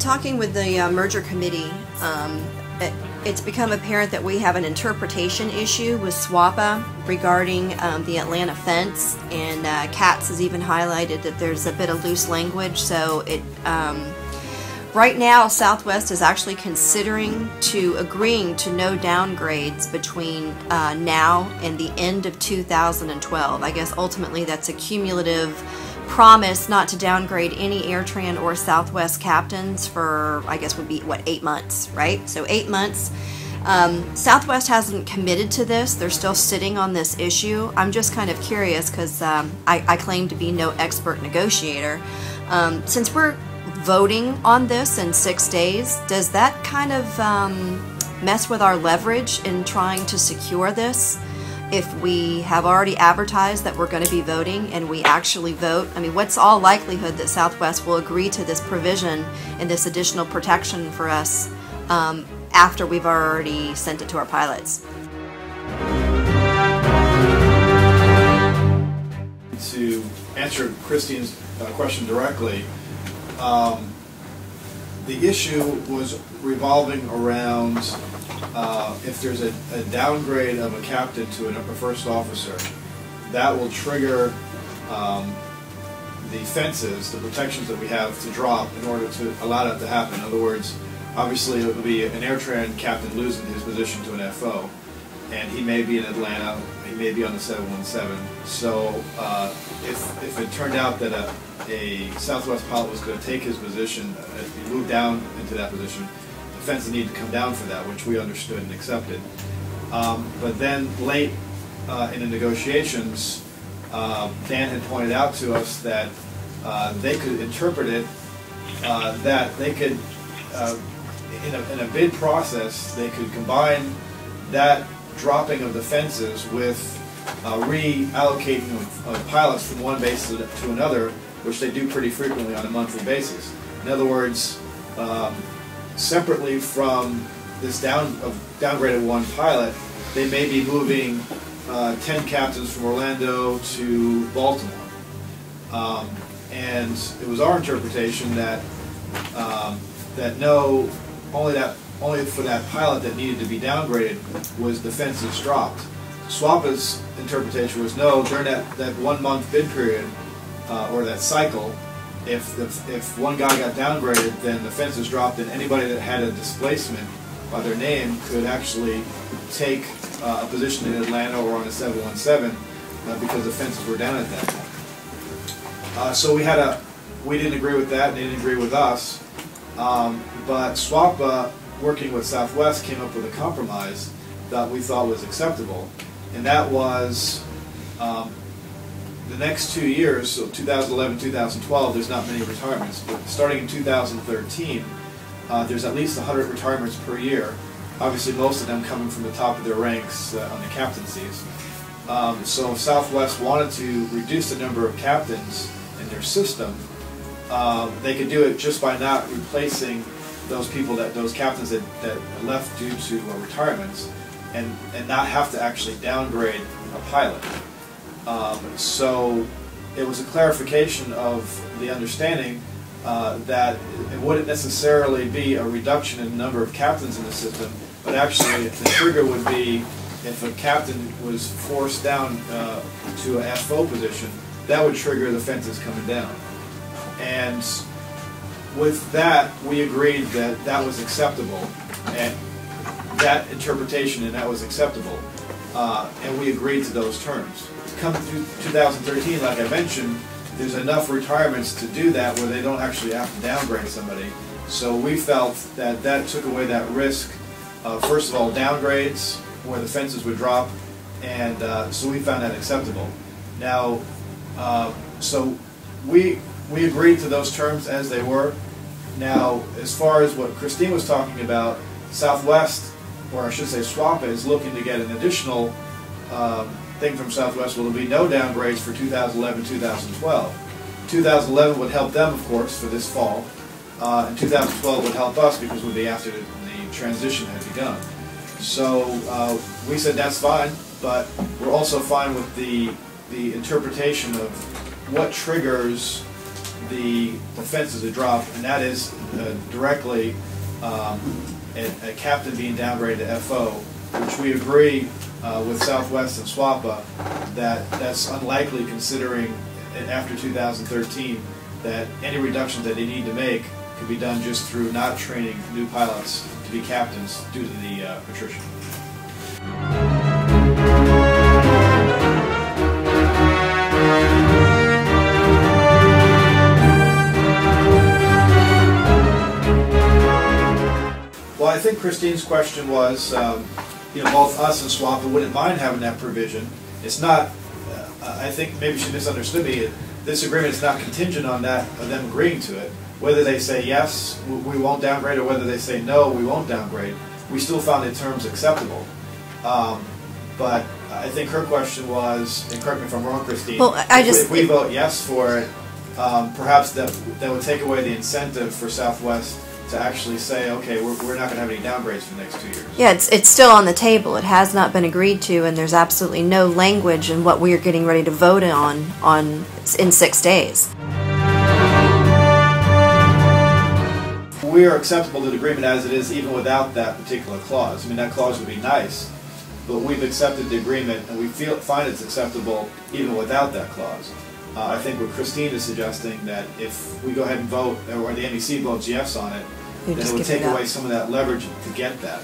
talking with the merger committee, it's become apparent that we have an interpretation issue with SWAPA regarding the Atlanta fence, and Katz has even highlighted that there's a bit of loose language. So right now Southwest is actually considering agreeing to no downgrades between now and the end of 2012. I guess ultimately that's a cumulative promise not to downgrade any Airtran or Southwest captains for, I guess would be, what, 8 months, right? So 8 months. Southwest hasn't committed to this. They're still sitting on this issue. I'm just kind of curious because I claim to be no expert negotiator. Since we're voting on this in 6 days, does that kind of mess with our leverage in trying to secure this? If we have already advertised that we're going to be voting and we actually vote, I mean, what's all likelihood that Southwest will agree to this provision and this additional protection for us after we've already sent it to our pilots? To answer Christine's question directly, the issue was revolving around if there's a downgrade of a captain to a first officer, that will trigger the fences, the protections that we have to drop in order to allow that to happen. In other words, obviously it would be an Airtran captain losing his position to an FO, and he may be in Atlanta, he may be on the 717. So if it turned out that a Southwest pilot was going to take his position, if he moved down into that position, the fences need to come down for that, which we understood and accepted. But then late in the negotiations, Dan had pointed out to us that they could interpret it that they could, in a bid process, they could combine that dropping of the fences with reallocating of pilots from one base to another, which they do pretty frequently on a monthly basis. In other words, separately from this downgrade of one pilot, they may be moving 10 captains from Orlando to Baltimore. And it was our interpretation that only for that pilot that needed to be downgraded was the fences dropped. SWAPA's interpretation was no, during that 1 month bid period, or that cycle, if one guy got downgraded, then the fences dropped, and anybody that had a displacement by their name could actually take a position in Atlanta or on a 717 because the fences were down at that point. So we didn't agree with that, and they didn't agree with us. But SWAPA, working with Southwest, came up with a compromise that we thought was acceptable, and that was the next 2 years, so 2011, 2012, there's not many retirements, but starting in 2013, there's at least 100 retirements per year, obviously most of them coming from the top of their ranks on the captaincies. So if Southwest wanted to reduce the number of captains in their system, they could do it just by not replacing those people, those captains that left due to retirements, and not have to actually downgrade a pilot. So it was a clarification of the understanding that it wouldn't necessarily be a reduction in the number of captains in the system, but actually the trigger would be if a captain was forced down to a FO position, that would trigger the fences coming down. And with that, we agreed that that was acceptable, and that interpretation, and that was acceptable, and we agreed to those terms. Coming through 2013, like I mentioned, there's enough retirements to do that where they don't actually have to downgrade somebody. So we felt that that took away that risk of, first of all, downgrades where the fences would drop, and so we found that acceptable. Now, so we agreed to those terms as they were. Now, as far as what Christine was talking about, Southwest, or I should say SWAPA, is looking to get an additional thing from Southwest. Will there be no downgrades for 2011, 2012? 2011 would help them, of course, for this fall, and 2012 would help us because it would be after the transition had begun. So we said that's fine, but we're also fine with the interpretation of what triggers the fences to drop, and that is directly a captain being downgraded to FO, which we agree with Southwest and SWAPA that's unlikely, considering after 2013 that any reductions that they need to make can be done just through not training new pilots to be captains due to the attrition. Well, I think Christine's question was, both us and SWAPA wouldn't mind having that provision. It's not, I think maybe she misunderstood me. This agreement is not contingent on that, on them agreeing to it. Whether they say yes, we won't downgrade, or whether they say no, we won't downgrade, we still found the terms acceptable. But I think her question was, and correct me if I'm wrong, Christine, well, if we vote yes for it, perhaps that would take away the incentive for Southwest to actually say, okay, we're not going to have any downgrades for the next 2 years. Yeah, it's still on the table. It has not been agreed to, and there's absolutely no language in what we are getting ready to vote on in 6 days. We are acceptable to the agreement as it is, even without that particular clause. I mean, that clause would be nice, but we've accepted the agreement, and we find it's acceptable even without that clause. I think what Christine is suggesting, that if we go ahead and vote, or the NEC votes yes on it, then it would take away some of that leverage to get that.